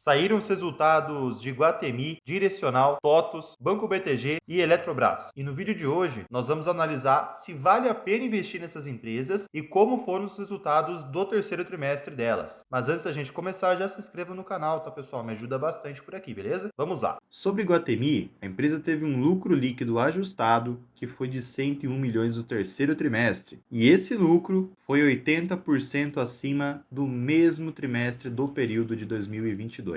Saíram os resultados de Iguatemi, Direcional, TOTVS, Banco BTG e Eletrobras. E no vídeo de hoje nós vamos analisar se vale a pena investir nessas empresas e como foram os resultados do terceiro trimestre delas. Mas antes da gente começar, já se inscreva no canal, tá pessoal? Me ajuda bastante por aqui, beleza? Vamos lá. Sobre Iguatemi, a empresa teve um lucro líquido ajustado que foi de 101 milhões no terceiro trimestre. E esse lucro foi 80% acima do mesmo trimestre do período de 2022.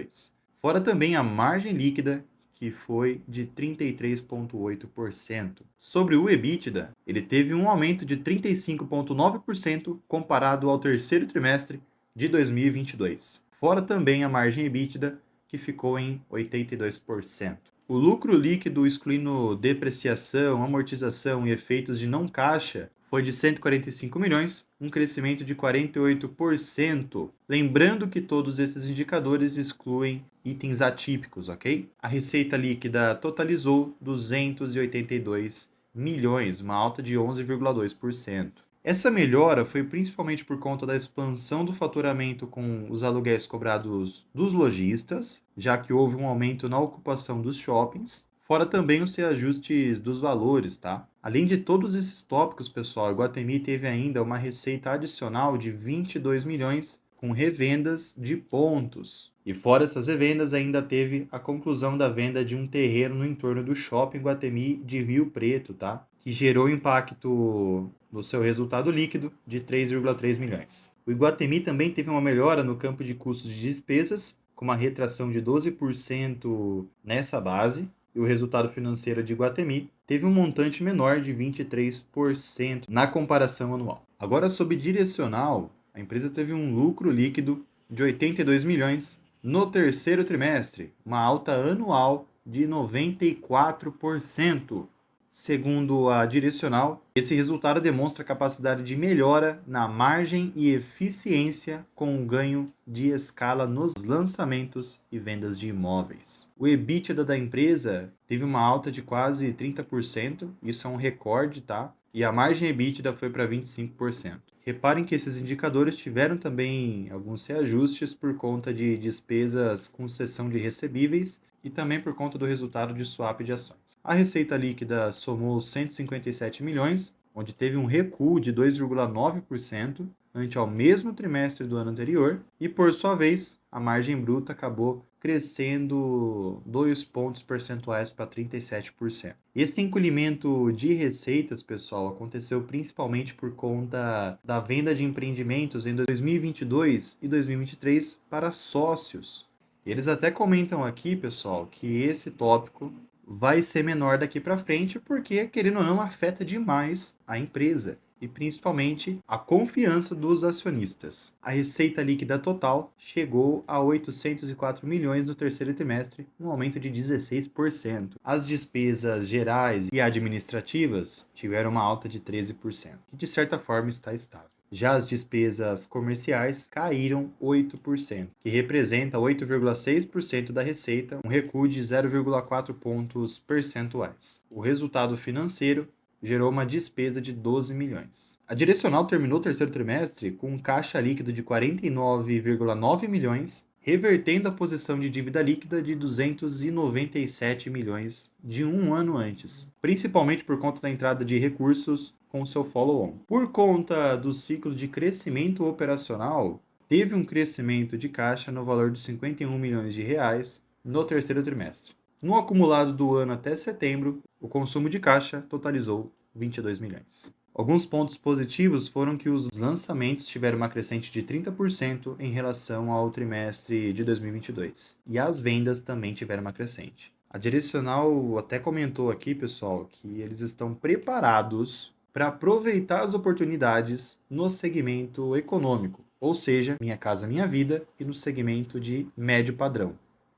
Fora também a margem líquida, que foi de 33,8%. Sobre o EBITDA, ele teve um aumento de 35,9% comparado ao terceiro trimestre de 2022. Fora também a margem EBITDA, que ficou em 82%. O lucro líquido, excluindo depreciação, amortização e efeitos de não caixa, foi de 145 milhões, um crescimento de 48%. Lembrando que todos esses indicadores excluem itens atípicos, ok? A receita líquida totalizou 282 milhões, uma alta de 11,2%. Essa melhora foi principalmente por conta da expansão do faturamento com os aluguéis cobrados dos lojistas, já que houve um aumento na ocupação dos shoppings, fora também os reajustes dos valores, tá? Além de todos esses tópicos, pessoal, a Iguatemi teve ainda uma receita adicional de 22 milhões com revendas de pontos. E fora essas revendas, ainda teve a conclusão da venda de um terreno no entorno do Shopping Iguatemi de Rio Preto, tá? Que gerou impacto no seu resultado líquido de 3,3 milhões. O Iguatemi também teve uma melhora no campo de custos de despesas, com uma retração de 12% nessa base, e o resultado financeiro de Iguatemi teve um montante menor de 23% na comparação anual. Agora, sob direcional, a empresa teve um lucro líquido de 82 milhões no terceiro trimestre, uma alta anual de 94%. Segundo a Direcional, esse resultado demonstra capacidade de melhora na margem e eficiência com o ganho de escala nos lançamentos e vendas de imóveis. O EBITDA da empresa teve uma alta de quase 30%, isso é um recorde, tá? E a margem EBITDA foi para 25%. Reparem que esses indicadores tiveram também alguns reajustes por conta de despesas com cessão de recebíveis e também por conta do resultado de swap de ações. A receita líquida somou 157 milhões, onde teve um recuo de 2,9% ante ao mesmo trimestre do ano anterior, e por sua vez, a margem bruta acabou crescendo 2 pontos percentuais para 37%. Esse encolhimento de receitas, pessoal, aconteceu principalmente por conta da venda de empreendimentos em 2022 e 2023 para sócios. Eles até comentam aqui, pessoal, que esse tópico vai ser menor daqui para frente porque, querendo ou não, afeta demais a empresa e principalmente a confiança dos acionistas. A receita líquida total chegou a 804 milhões no terceiro trimestre, um aumento de 16%. As despesas gerais e administrativas tiveram uma alta de 13%, que de certa forma está estável. Já as despesas comerciais caíram 8%, que representa 8,6% da receita, um recuo de 0,4 pontos percentuais. O resultado financeiro gerou uma despesa de 12 milhões. A Direcional terminou o terceiro trimestre com um caixa líquido de 49,9 milhões, revertendo a posição de dívida líquida de 297 milhões de um ano antes, principalmente por conta da entrada de recursos com seu follow-on. Por conta do ciclo de crescimento operacional, teve um crescimento de caixa no valor de 51 milhões de reais no terceiro trimestre. No acumulado do ano até setembro, o consumo de caixa totalizou 22 milhões. Alguns pontos positivos foram que os lançamentos tiveram uma crescente de 30% em relação ao trimestre de 2022, e as vendas também tiveram uma crescente. A Direcional até comentou aqui, pessoal, que eles estão preparados para aproveitar as oportunidades no segmento econômico, ou seja, Minha Casa Minha Vida, e no segmento de médio padrão,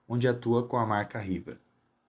onde atua com a marca Riva.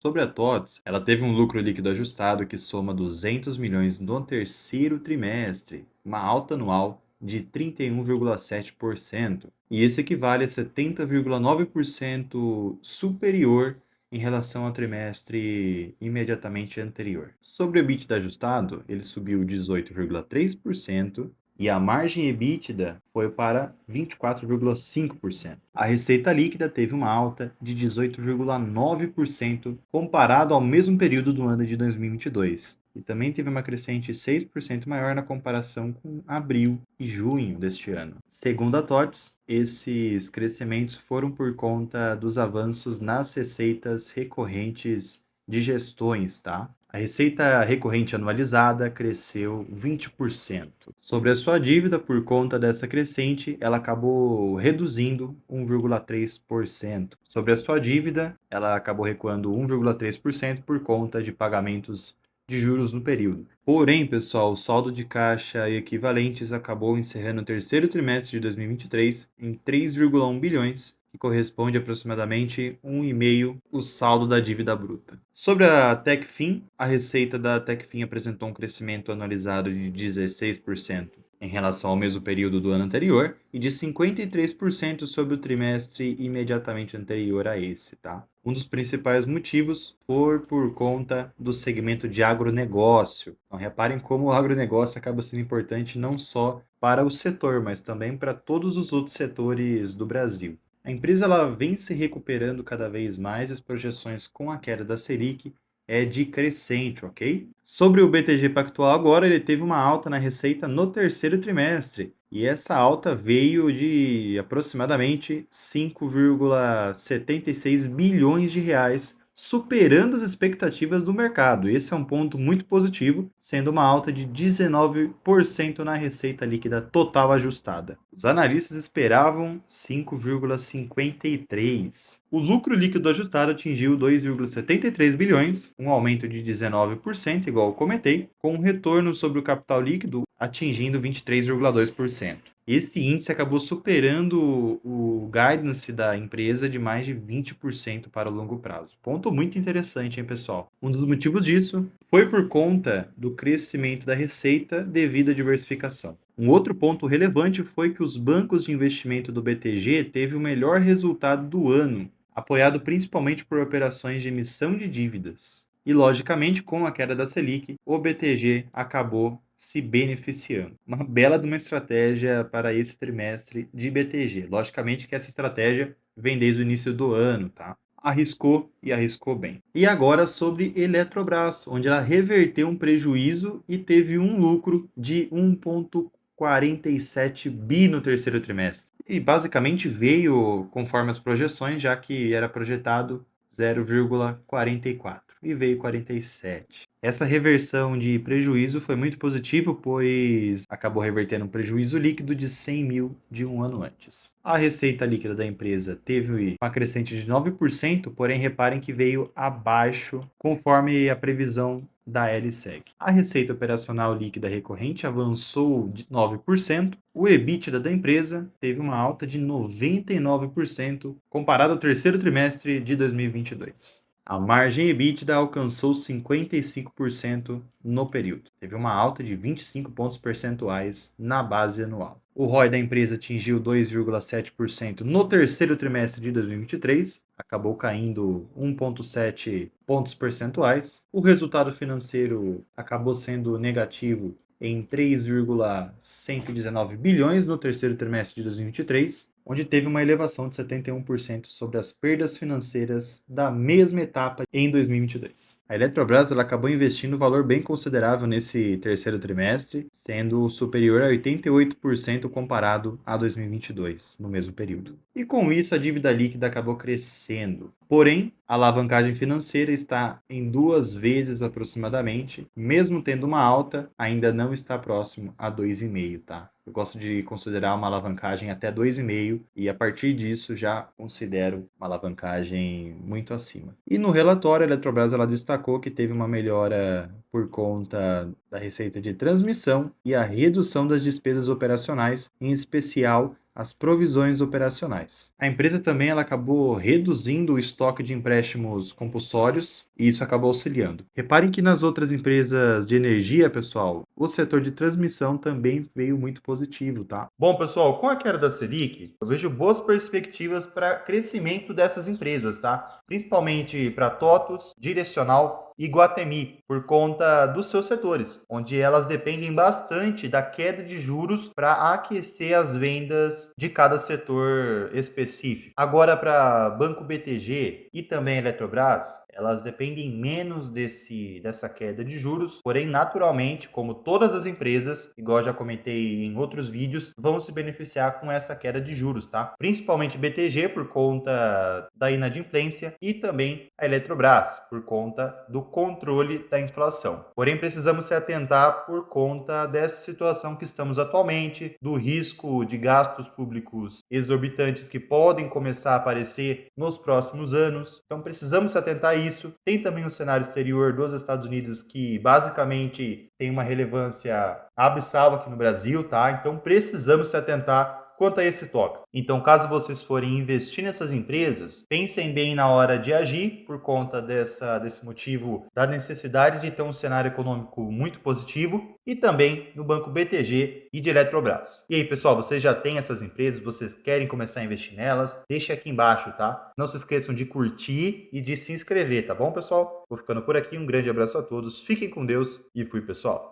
Sobre a TOTVS, ela teve um lucro líquido ajustado que soma 200 milhões no terceiro trimestre, uma alta anual de 31,7%, e esse equivale a 70,9% superior em relação ao trimestre imediatamente anterior. Sobre o EBITDA ajustado, ele subiu 18,3% e a margem EBITDA foi para 24,5%. A receita líquida teve uma alta de 18,9% comparado ao mesmo período do ano de 2022. E também teve uma crescente 6% maior na comparação com abril e junho deste ano. Segundo a TOTS, esses crescimentos foram por conta dos avanços nas receitas recorrentes de gestões, tá? A receita recorrente anualizada cresceu 20%. Sobre a sua dívida, por conta dessa crescente, ela acabou reduzindo 1,3%. Sobre a sua dívida, ela acabou recuando 1,3% por conta de pagamentos de juros no período. Porém, pessoal, o saldo de caixa equivalentes acabou encerrando o terceiro trimestre de 2023 em 3,1 bilhões, que corresponde a aproximadamente 1,5 o saldo da dívida bruta. Sobre a Techfin, a receita da Techfin apresentou um crescimento anualizado de 16% em relação ao mesmo período do ano anterior e de 53% sobre o trimestre imediatamente anterior a esse, tá? Um dos principais motivos foi por conta do segmento de agronegócio. Então, reparem como o agronegócio acaba sendo importante não só para o setor, mas também para todos os outros setores do Brasil. A empresa ela vem se recuperando cada vez mais, as projeções com a queda da Selic é de crescente, ok? Sobre o BTG Pactual agora, ele teve uma alta na receita no terceiro trimestre, e essa alta veio de aproximadamente 5,76 bilhões de reais, superando as expectativas do mercado. Esse é um ponto muito positivo, sendo uma alta de 19% na receita líquida total ajustada. Os analistas esperavam 5,53. O lucro líquido ajustado atingiu 2,73 bilhões, um aumento de 19%, igual eu comentei, com um retorno sobre o capital líquido atingindo 23,2%. Esse índice acabou superando o guidance da empresa de mais de 20% para o longo prazo. Ponto muito interessante, hein, pessoal? Um dos motivos disso foi por conta do crescimento da receita devido à diversificação. Um outro ponto relevante foi que os bancos de investimento do BTG teve o melhor resultado do ano, apoiado principalmente por operações de emissão de dívidas. E, logicamente, com a queda da Selic, o BTG acabou se beneficiando. Uma bela de uma estratégia para esse trimestre de BTG. Logicamente que essa estratégia vem desde o início do ano, tá? Arriscou e arriscou bem. E agora sobre Eletrobras, onde ela reverteu um prejuízo e teve um lucro de 1,47 bi no terceiro trimestre. E basicamente veio conforme as projeções, já que era projetado 0,44 e veio 47. Essa reversão de prejuízo foi muito positivo, pois acabou revertendo um prejuízo líquido de 100 mil de um ano antes. A receita líquida da empresa teve uma crescente de 9%, porém reparem que veio abaixo conforme a previsão da LSEG. A receita operacional líquida recorrente avançou de 9%, o EBITDA da empresa teve uma alta de 99% comparado ao terceiro trimestre de 2022. A margem EBITDA alcançou 55% no período. Teve uma alta de 25 pontos percentuais na base anual. O ROI da empresa atingiu 2,7% no terceiro trimestre de 2023, acabou caindo 1,7 pontos percentuais. O resultado financeiro acabou sendo negativo em 3,119 bilhões no terceiro trimestre de 2023, onde teve uma elevação de 71% sobre as perdas financeiras da mesma etapa em 2022. A Eletrobras ela acabou investindo um valor bem considerável nesse terceiro trimestre, sendo superior a 88% comparado a 2022, no mesmo período. E com isso, a dívida líquida acabou crescendo. Porém, a alavancagem financeira está em 2 vezes aproximadamente, mesmo tendo uma alta, ainda não está próximo a 2,5, tá? Eu gosto de considerar uma alavancagem até 2,5 e a partir disso já considero uma alavancagem muito acima. E no relatório, a Eletrobras ela destacou que teve uma melhora por conta da receita de transmissão e a redução das despesas operacionais, em especial as provisões operacionais. A empresa também ela acabou reduzindo o estoque de empréstimos compulsórios e isso acabou auxiliando. Reparem que nas outras empresas de energia, pessoal, o setor de transmissão também veio muito positivo, tá? Bom, pessoal, com a queda da Selic, eu vejo boas perspectivas para crescimento dessas empresas, tá? Principalmente para TOTVS, Direcional Iguatemi, por conta dos seus setores, onde elas dependem bastante da queda de juros para aquecer as vendas de cada setor específico. Agora, para Banco BTG e também Eletrobras, elas dependem menos dessa queda de juros, porém, naturalmente, como todas as empresas, igual eu já comentei em outros vídeos, vão se beneficiar com essa queda de juros, tá? Principalmente BTG por conta da inadimplência e também a Eletrobras por conta do controle da inflação. Porém, precisamos se atentar por conta dessa situação que estamos atualmente, do risco de gastos públicos exorbitantes que podem começar a aparecer nos próximos anos. Então, precisamos se atentar a isso. Tem também o cenário exterior dos Estados Unidos, que basicamente tem uma relevância abissal aqui no Brasil, tá? Então, precisamos se atentar quanto a esse tópico. Então, caso vocês forem investir nessas empresas, pensem bem na hora de agir por conta desse motivo da necessidade de ter um cenário econômico muito positivo e também no Banco BTG e de Eletrobras. E aí, pessoal, vocês já têm essas empresas, vocês querem começar a investir nelas? Deixe aqui embaixo, tá? Não se esqueçam de curtir e de se inscrever, tá bom, pessoal? Vou ficando por aqui, um grande abraço a todos, fiquem com Deus e fui, pessoal!